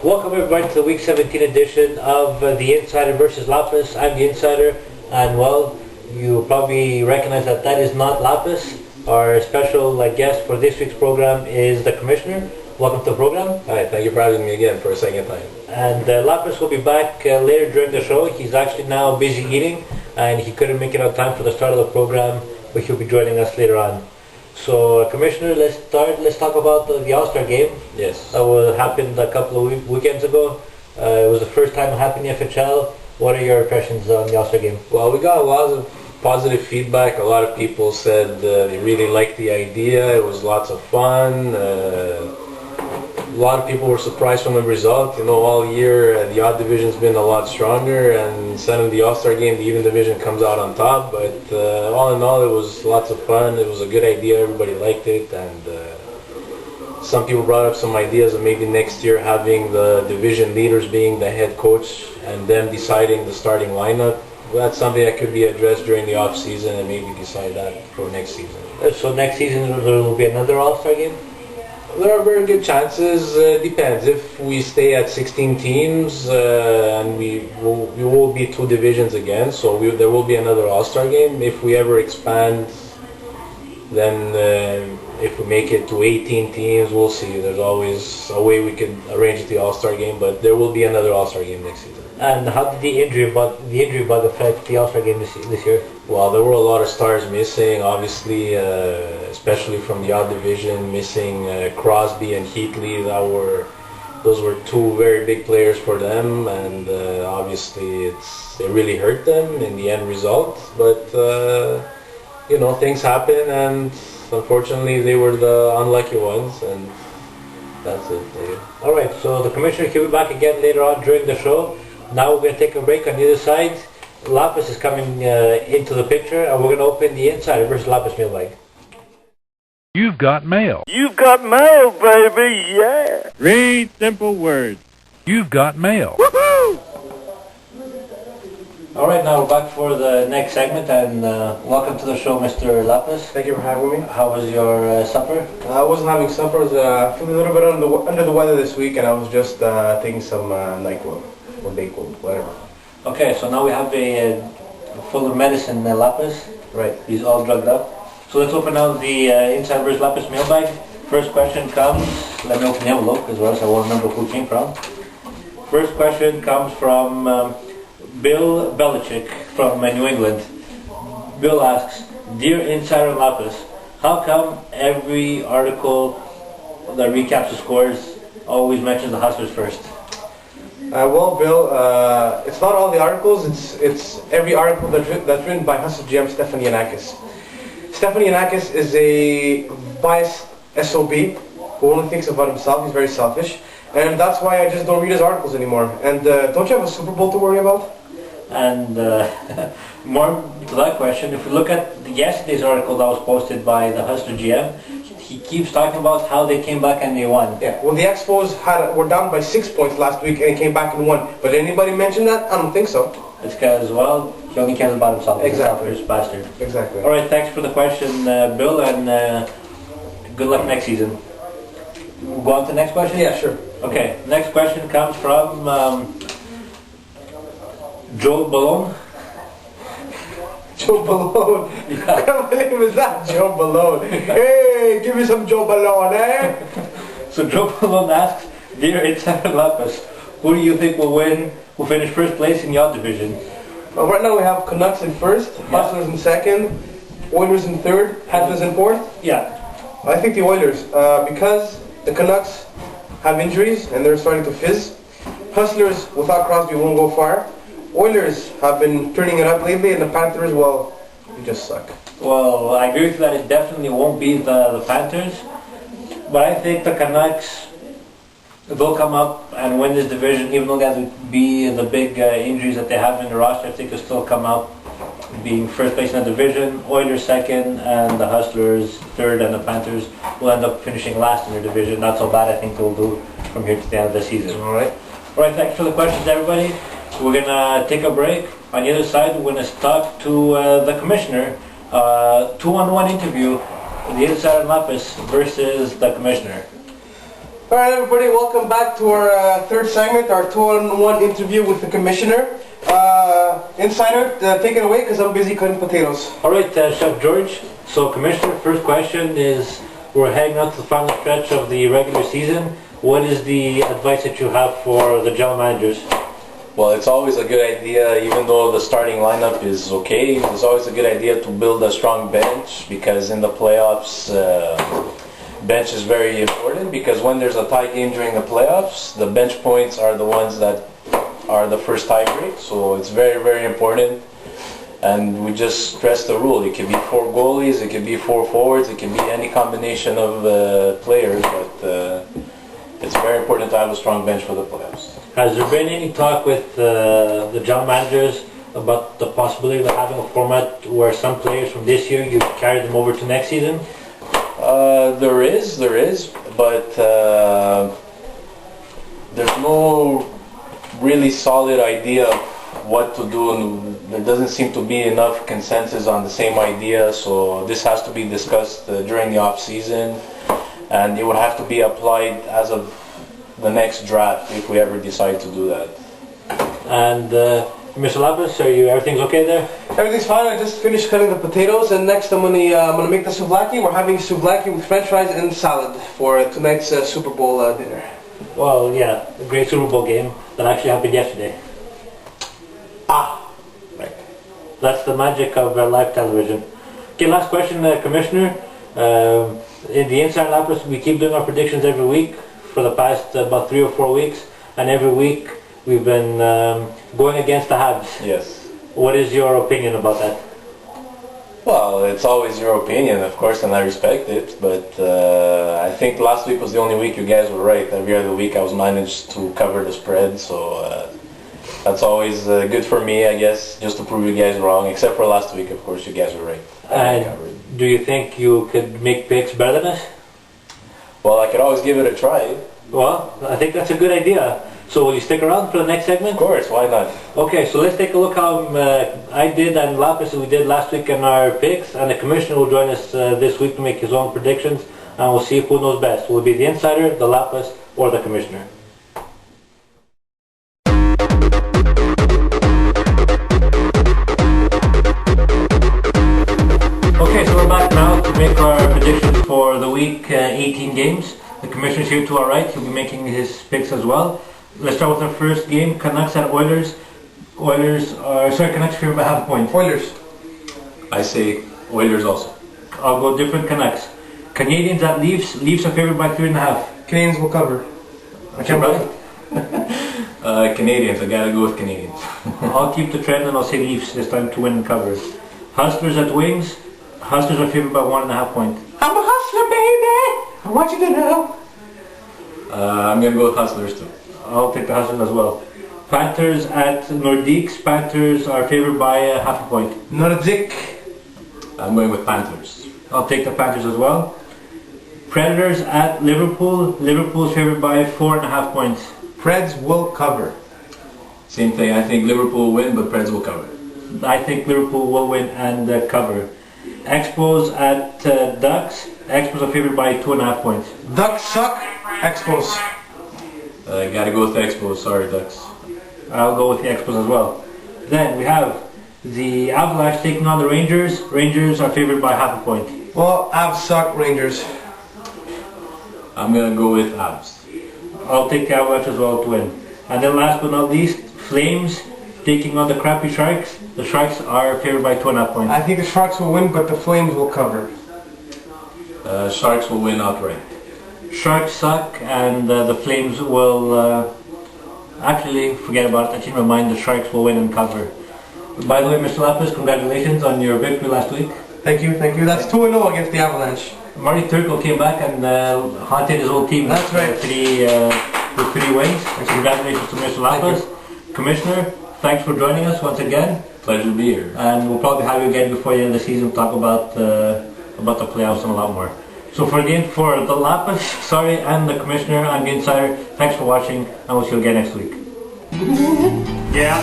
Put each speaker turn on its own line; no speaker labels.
Welcome everybody to the Week 17 edition of the Insider versus Lappas. I'm the Insider, and well, you probably recognize that is not Lappas. Our special guest for this week's program is the Commissioner. Welcome to the program.
Hi, thank you for having me again for a second time.
And Lappas will be back later during the show. He's actually now busy eating, and he couldn't make it on time for the start of the program, but he'll be joining us later on. So, Commissioner, let's start. Let's talk about the All-Star game.
Yes.
That happened a couple of weekends ago. It was the first time it happened in the FHL. What are your impressions on the All-Star game?
Well, we got a lot of positive feedback. A lot of people said they really liked the idea. It was lots of fun. A lot of people were surprised from the result. You know, all year the odd division's been a lot stronger, and suddenly the All-Star game, the even division comes out on top. But all in all, it was lots of fun. It was a good idea. Everybody liked it, and some people brought up some ideas of maybe next year having the division leaders being the head coach and them deciding the starting lineup. That's something that could be addressed during the off season and maybe decide that for next season.
So next season there will be another All-Star game?
There are very good chances. Depends. If we stay at 16 teams and we will be two divisions again, so there will be another All-Star game. If we ever expand, then if we make it to 18 teams, we'll see. There's always a way we can arrange the All-Star game, but there will be another All-Star game next season.
And how did the injury bug affect the All-Star game this year?
Well, there were a lot of stars missing, obviously, especially from the odd division, missing Crosby and Heatley. Those were two very big players for them, and obviously it really hurt them in the end result. But things happen, and unfortunately they were the unlucky ones, and that's it.
All right, so the Commissioner will be back again later on during the show. Now we're going to take a break. On the other side, Lappas is coming into the picture, and we're going to open the Insider versus Lappas mailbag.
You've got mail.
You've got mail, baby, yeah.
Read simple words. You've got mail.
Woohoo!
All right, now we're back for the next segment, and welcome to the show, Mr. Lappas.
Thank you for having me.
How was your supper?
I wasn't having supper. I was feeling a little bit under the weather this week, and I was just taking some NyQuil or Dayquil, whatever.
Okay, so now we have a full of medicine Lappas.
Right.
He's all drugged up. So let's open now the Insider vs. Lappas mailbag. First question comes, let me open the envelope because else I won't remember who it came from. First question comes from Bill Belichick from New England. Bill asks, Dear Insider and Lappas, how come every article that recaps the scores always mentions the Hustlers first?
Well, Bill, it's not all the articles. It's every article that's written by Hustler GM Stefan Yanakis. Stefan Yanakis is a biased SOB who only thinks about himself. He's very selfish, and that's why I just don't read his articles anymore. And don't you have a Super Bowl to worry about?
And more to that question, if we look at yesterday's article that was posted by the Hustler GM, he keeps talking about how they came back and they won.
Yeah, well, the Expos were down by 6 points last week and came back and won. But did anybody mention that? I don't think so.
It's because, well, he only cares about himself.
Exactly.
He's a selfish bastard.
Exactly.
All right, thanks for the question, Bill, and good luck next season. We'll go on to the next question?
Yeah, sure.
Okay, next question comes from Joe Balone.
Joe Balone.
Yeah.
What kind of name is that, Joe Balone? Hey, give me some Joe Balone, eh?
So Joe Balone asks, Dear Insider Lappas, who do you think will finish first place in the odd division?
Well, right now we have Canucks in first, Hustlers in second, Oilers in third, Panthers in fourth.
Yeah.
I think the Oilers, because the Canucks have injuries and they're starting to fizz. Hustlers without Crosby won't go far. Oilers have been turning it up lately, and the Panthers, well, they just suck.
Well, I agree with you that it definitely won't be the Panthers, but I think the Canucks, they'll come up and win this division, even though there would be the big injuries that they have in the roster. I think they'll still come out being first place in the division, Oilers second, and the Hustlers third, and the Panthers will end up finishing last in their division. Not so bad, I think they'll do from here to the end of the season.
All right.
All right, thanks for the questions, everybody. We're going to take a break. On the other side, we're going to talk to the Commissioner. 2-on-1 interview, the Insider and Lappas versus the Commissioner.
Alright everybody, welcome back to our third segment, our 2-on-1 interview with the Commissioner. Insider, take it away because I'm busy cutting potatoes.
Alright, Chef George. So Commissioner, first question is, we're heading out to the final stretch of the regular season. What is the advice that you have for the general managers?
Well, it's always a good idea, even though the starting lineup is okay, it's always a good idea to build a strong bench, because in the playoffs, bench is very important, because when there's a tie game during the playoffs, the bench points are the ones that are the first tie break, so it's very, very important. And we just stress the rule. It could be 4 goalies, it could be 4 forwards, it could be any combination of players, but it's very important to have a strong bench for the playoffs.
Has there been any talk with the general managers about the possibility of having a format where some players from this year, you carry them over to next season?
There is, but there's no really solid idea of what to do, and there doesn't seem to be enough consensus on the same idea, so this has to be discussed during the off season, and it would have to be applied as of the next draft if we ever decide to do that.
And Mr. Lappas, everything's okay there?
Everything's fine, I just finished cutting the potatoes, and next I'm gonna make the souvlaki. We're having souvlaki with french fries and salad for tonight's Super Bowl dinner.
Well, yeah, a great Super Bowl game that actually happened yesterday. Right. That's the magic of live television. Okay, last question, Commissioner. In the Insider and Lappas, we keep doing our predictions every week for the past about 3 or 4 weeks, and every week we've been going against the Habs.
Yes.
What is your opinion about that?
Well, it's always your opinion, of course, and I respect it, but I think last week was the only week you guys were right. Every other week I was managed to cover the spread, so that's always good for me, I guess, just to prove you guys wrong, except for last week, of course, you guys were right.
And do you think you could make picks better than us?
Well, I could always give it a try.
Well, I think that's a good idea. So will you stick around for the next segment?
Of course, why not?
Okay, so let's take a look how I did and Lappas we did last week in our picks, and the Commissioner will join us this week to make his own predictions, and we'll see who knows best. Will it be the Insider, the Lappas, or the Commissioner? Okay, so we're back now to make our predictions for the week 18 games. The Commissioner's here to our right, he'll be making his picks as well. Let's start with our first game, Canucks at Oilers. Canucks favored by half a point.
Oilers.
I say Oilers also.
I'll go different Canucks. Canadians at Leafs. Leafs are favored by 3.5.
Canadians will cover.
Okay, right?
Canadians, I gotta go with Canadians.
I'll keep the trend and I'll say Leafs this time to win and cover. Hustlers at Wings. Hustlers are favored by 1.5 points.
I'm a hustler, baby! I want you to know.
I'm gonna go with Hustlers too.
I'll take the Hustlers as well. Panthers at Nordiques. Panthers are favored by half a point.
Nordic.
I'm going with Panthers.
I'll take the Panthers as well. Predators at Liverpool. Liverpool is favored by 4.5 points.
Preds will cover.
Same thing, I think Liverpool will win, but Preds will cover.
I think Liverpool will win and cover. Expos at Ducks. Expos are favored by 2.5 points.
Ducks suck. Expos.
I gotta go with the Expos, sorry Ducks.
I'll go with the Expos as well. Then we have the Avalanche taking on the Rangers. Rangers are favored by half a point.
Well, Avs suck, Rangers.
I'm gonna go with Avs.
I'll take the Avalanche as well to win. And then last but not least, Flames taking on the crappy Sharks. The Sharks are favored by 2.5 points.
I think the Sharks will win, but the Flames will cover.
Sharks will win outright.
Sharks suck and the Flames will... actually, forget about it. I changed my mind. The Sharks will win and cover. By the way, Mr. Lappas, congratulations on your victory last week.
Thank you, thank you. That's 2-0 against the Avalanche.
Marty Turco came back and haunted his whole team.
That's right.
With 3 wins. And congratulations to Mr. Lappas. Commissioner, thanks for joining us once again.
Pleasure to be here.
And we'll probably have you again before the end of the season to talk about the playoffs and a lot more. So for the Lappas, and the Commissioner, I'm the Insider. Thanks for watching, and we'll see you again next week.
Yeah.